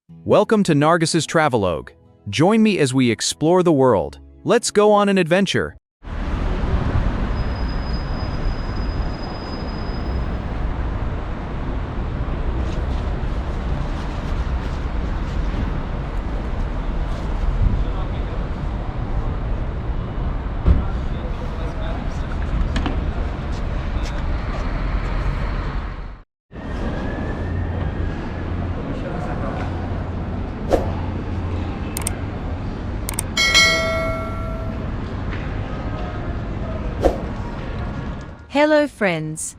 Welcome to Narges' Travelogue. Join me as we explore the world. Let's go on an adventure. Hello friends!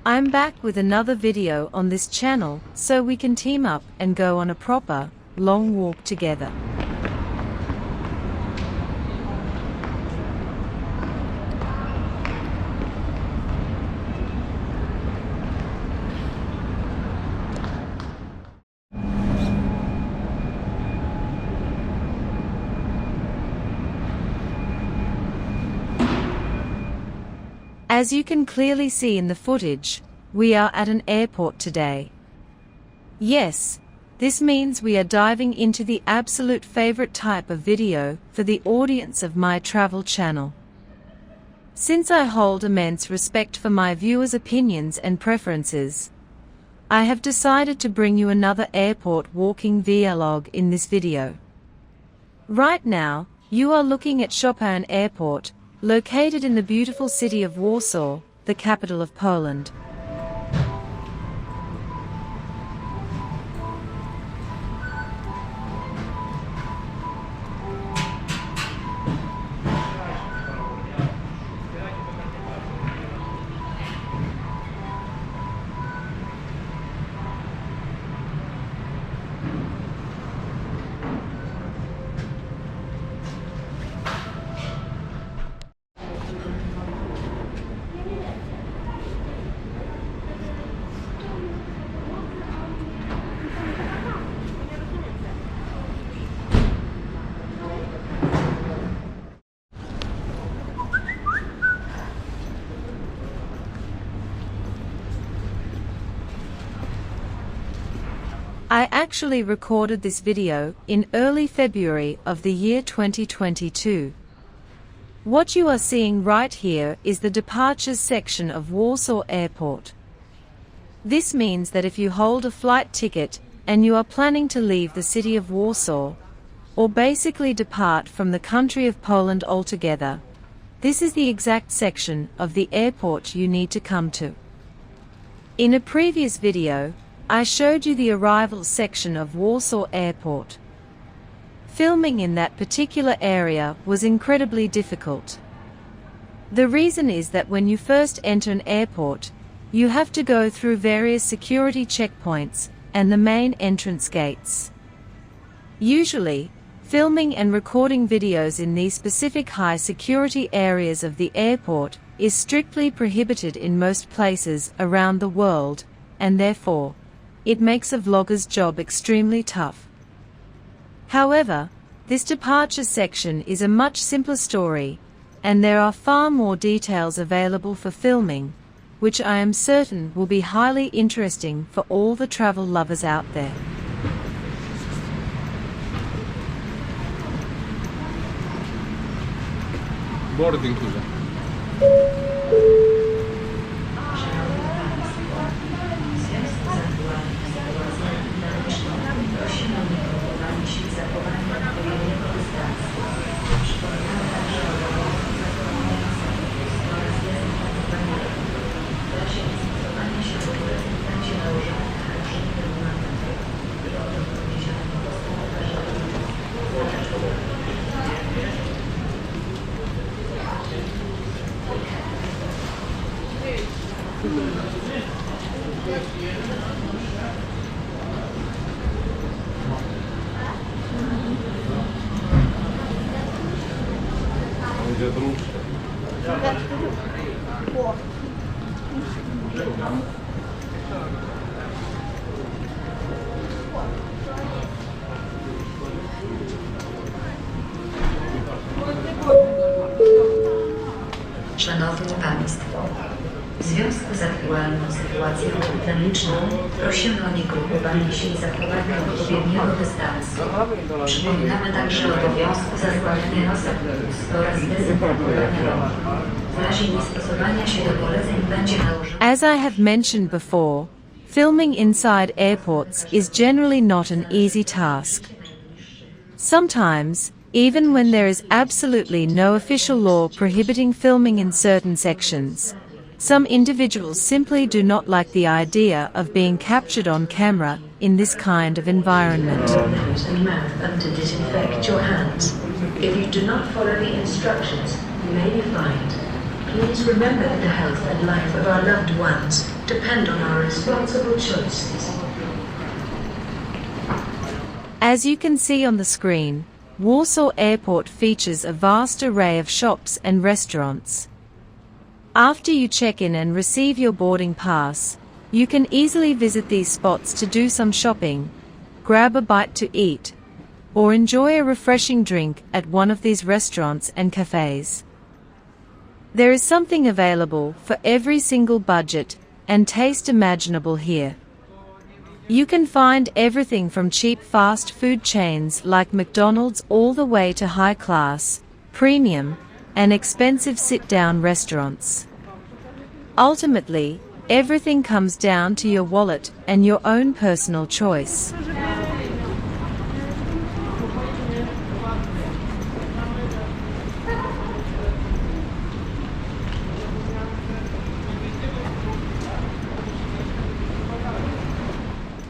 I'm back with another video on this channel so we can team up and go on a proper, long walk together. As you can clearly see in the footage, we are at an airport today. Yes, this means we are diving into the absolute favorite type of video for the audience of my travel channel. Since I hold immense respect for my viewers' opinions and preferences, I have decided to bring you another airport walking vlog in this video. Right now, you are looking at Chopin Airport, located in the beautiful city of Warsaw, the capital of Poland. I actually recorded this video in early February of the year 2022. What you are seeing right here is the departures section of Warsaw Airport. This means that if you hold a flight ticket and you are planning to leave the city of Warsaw, or basically depart from the country of Poland altogether, this is the exact section of the airport you need to come to. In a previous video, I showed you the arrivals section of Warsaw Airport. Filming in that particular area was incredibly difficult. The reason is that when you first enter an airport, you have to go through various security checkpoints and the main entrance gates. Usually, filming and recording videos in these specific high security areas of the airport is strictly prohibited in most places around the world, and therefore, it makes a vlogger's job extremely tough. However, this departure section is a much simpler story, and there are far more details available for filming, which I am certain will be highly interesting for all the travel lovers out there. Boarding Szanowni Państwo, w związku z aktualną sytuacją epidemiczną prosimy o niegrupowanie się i zachowanie odpowiedniego dystansu. Przypominamy także o obowiązku zasłaniania nosa oraz dezynfekowania rąk. W razie niestosowania się do poleceń będzie nałożone. As I have mentioned before, filming inside airports is generally not an easy task. Sometimes, even when there is absolutely no official law prohibiting filming in certain sections, some individuals simply do not like the idea of being captured on camera in this kind of environment. Nose and mouth and to disinfect your hands. If you do not follow the instructions, you may be fined. Please remember that the health and life of our loved ones depend on our responsible choices. As you can see on the screen, Warsaw Airport features a vast array of shops and restaurants. After you check in and receive your boarding pass, you can easily visit these spots to do some shopping, grab a bite to eat, or enjoy a refreshing drink at one of these restaurants and cafes. There is something available for every single budget and taste imaginable here. You can find everything from cheap fast food chains like McDonald's all the way to high-class, premium, and expensive sit-down restaurants. Ultimately, everything comes down to your wallet and your own personal choice.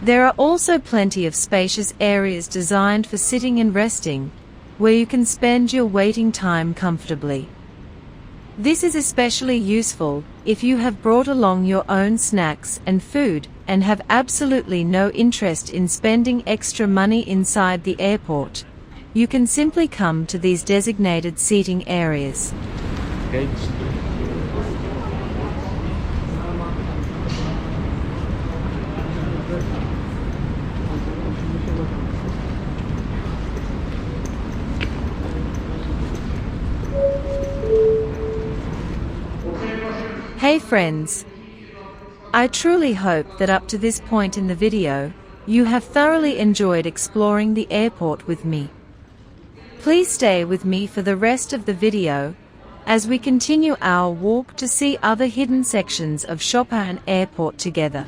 There are also plenty of spacious areas designed for sitting and resting, where you can spend your waiting time comfortably. This is especially useful if you have brought along your own snacks and food and have absolutely no interest in spending extra money inside the airport. You can simply come to these designated seating areas. Hey friends! I truly hope that up to this point in the video, you have thoroughly enjoyed exploring the airport with me. Please stay with me for the rest of the video, as we continue our walk to see other hidden sections of Chopin Airport together.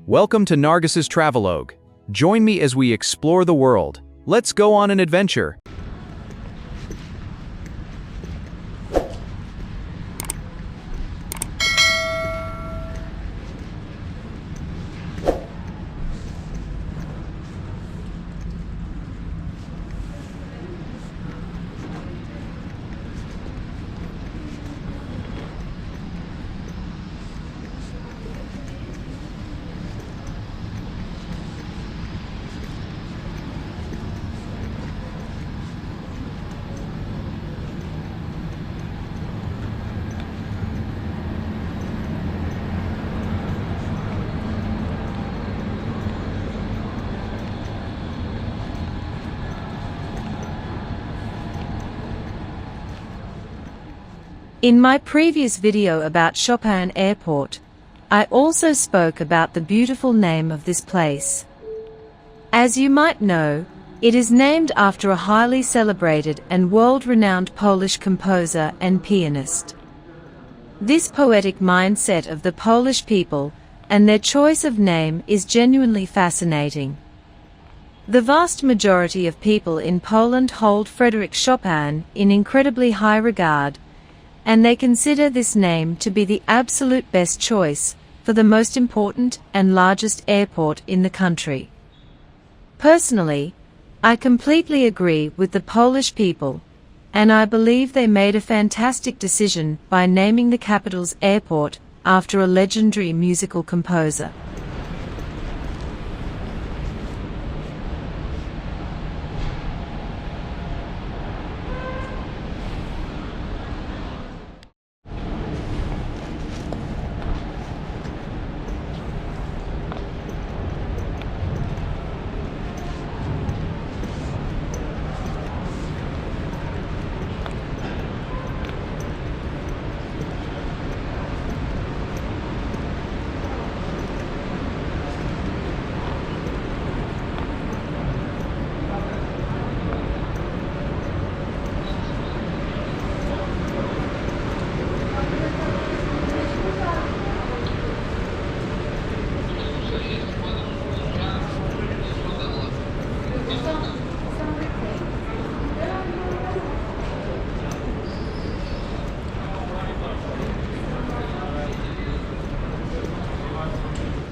Welcome to Narges' Travelogue. Join me as we explore the world. Let's go on an adventure. In my previous video about Chopin Airport, I also spoke about the beautiful name of this place. As you might know, it is named after a highly celebrated and world-renowned Polish composer and pianist. This poetic mindset of the Polish people and their choice of name is genuinely fascinating. The vast majority of people in Poland hold Frédéric Chopin in incredibly high regard, and they consider this name to be the absolute best choice for the most important and largest airport in the country. Personally, I completely agree with the Polish people, and I believe they made a fantastic decision by naming the capital's airport after a legendary musical composer.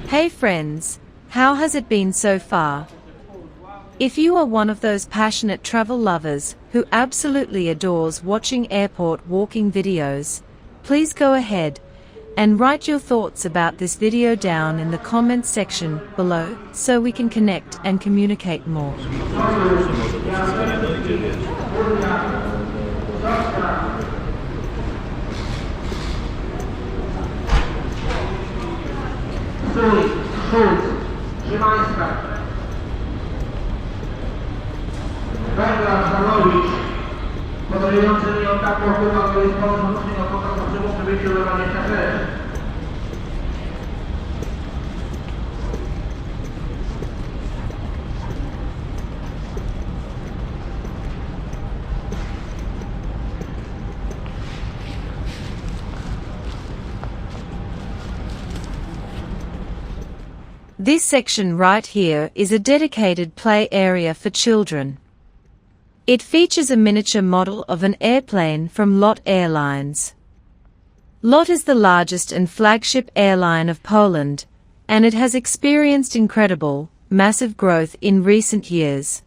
Hey friends, how has it been so far? If you are one of those passionate travel lovers who absolutely adores watching airport walking videos, please go ahead and write your thoughts about this video down in the comments section below so we can connect and communicate more. Proszę Państwa, węglarz Narges, podróżujący nie o tak portugal, to jest położony na pokaz na przewód wyjściu do Narges. This section right here is a dedicated play area for children. It features a miniature model of an airplane from LOT Airlines. LOT is the largest and flagship airline of Poland, and it has experienced incredible, massive growth in recent years.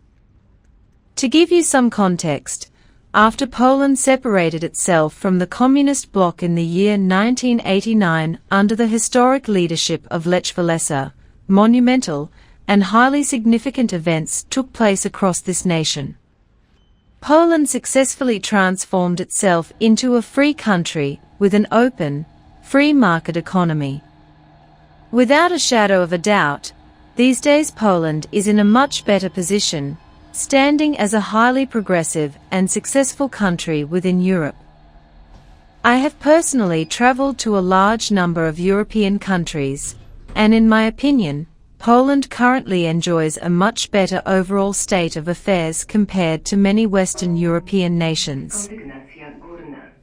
To give you some context, after Poland separated itself from the communist bloc in the year 1989 under the historic leadership of Lech Walesa, monumental and highly significant events took place across this nation. Poland successfully transformed itself into a free country with an open, free market economy. Without a shadow of a doubt, these days Poland is in a much better position, standing as a highly progressive and successful country within Europe. I have personally traveled to a large number of European countries, and in my opinion, Poland currently enjoys a much better overall state of affairs compared to many Western European nations.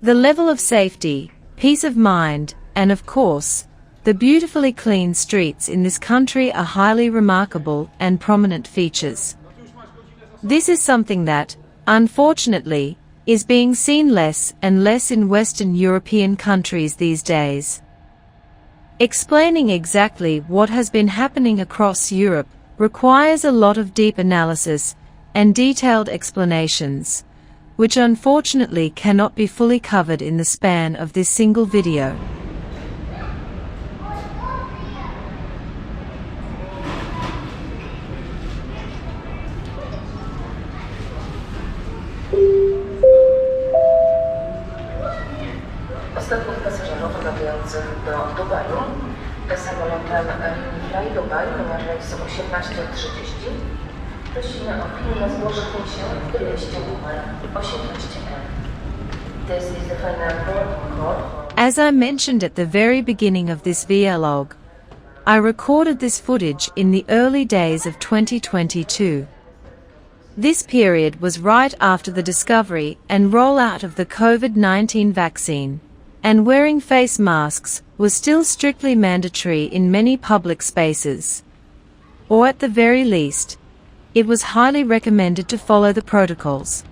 The level of safety, peace of mind, and of course, the beautifully clean streets in this country are highly remarkable and prominent features. This is something that, unfortunately, is being seen less and less in Western European countries these days. Explaining exactly what has been happening across Europe requires a lot of deep analysis and detailed explanations, which unfortunately cannot be fully covered in the span of this single video. Ostatnich pasażerów latających do Dubaju samolotem Fly Dubai numer rejsu 1830 prosimy o pilne zgłoszenie się w wyjeździe numer 18M. This is the final boarding call. As I mentioned at the very beginning of this vlog, I recorded this footage in the early days of 2022. This period was right after the discovery and rollout of the COVID-19 vaccine, and wearing face masks was still strictly mandatory in many public spaces. Or at the very least, it was highly recommended to follow the protocols.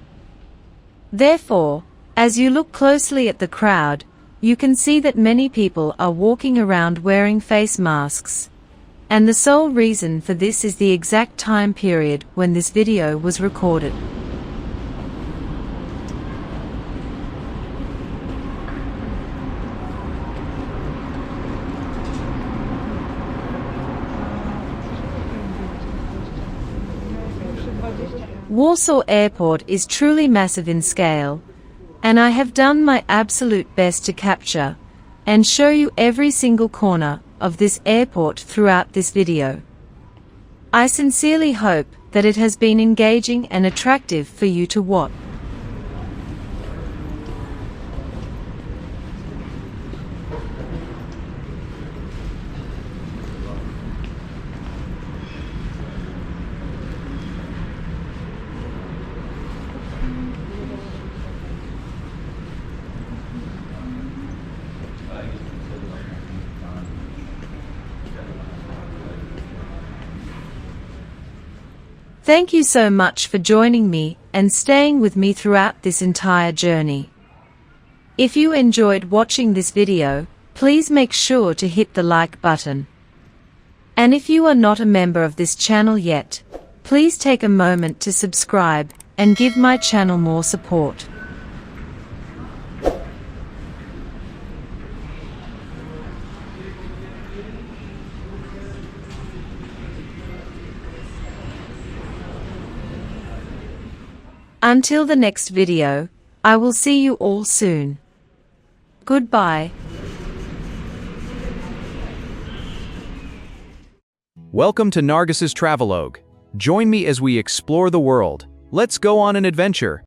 Therefore, as you look closely at the crowd, you can see that many people are walking around wearing face masks. And the sole reason for this is the exact time period when this video was recorded. Warsaw Airport is truly massive in scale, and I have done my absolute best to capture and show you every single corner of this airport throughout this video. I sincerely hope that it has been engaging and attractive for you to watch. Thank you so much for joining me and staying with me throughout this entire journey. If you enjoyed watching this video, please make sure to hit the like button. And if you are not a member of this channel yet, please take a moment to subscribe and give my channel more support. Until the next video, I will see you all soon. Goodbye. Welcome to Narges' Travelogue. Join me as we explore the world. Let's go on an adventure.